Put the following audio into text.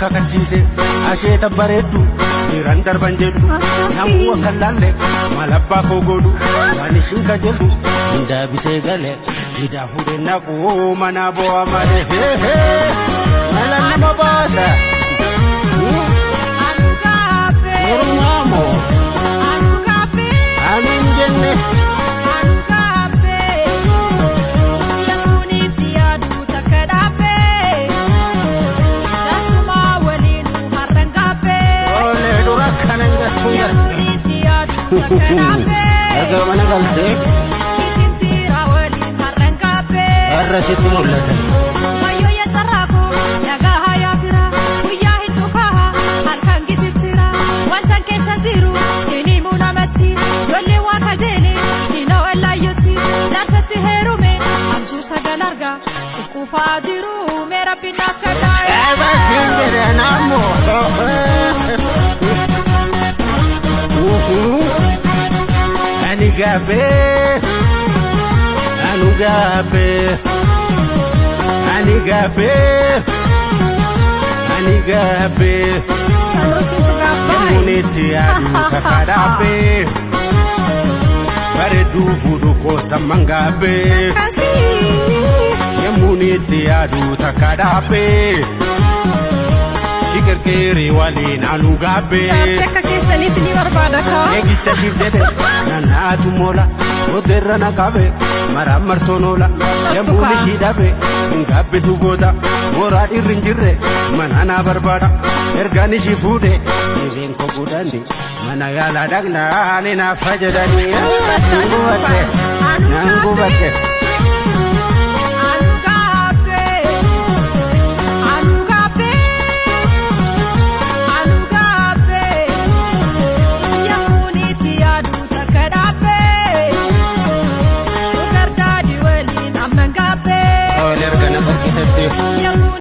kakachise asheta baredu irandar banjedu namu kalalle malabba ko godu wanishin kajedu inda bite gale ida fude nafu mana bo amade he he malana mabasa anugabe urmamo anugabe anungenne Aga mana kalse? Intira wali marrangabe. Arrasit mulata. Mayo ya sarako, ya gahaya fira, kuya hitukaha, harkan gititira. Wantan kesa ziru, ini munamati, yole wakajele, ino ella yuti. Darsati herume, amju sagalarga, kufa diru, mera pinakada. Eba simbere namo. Anigabe, anugabe, anigabe, anigabe. Salusi tugabai. Muniti adu kakadabe, baredu fudu kota mangabe. Kasi. Muniti adu takadabe, shikerkeri walin anugabe. Teka kesani sini barbadaka. Egicha shifjede nanatu mola oderra nakabe maramar tonola yamuni shidabe ngabe tugoda mora irrinjirre manana barbada ergani shifude even ko gudandi mana yala dagna ne na fajadani nangu batte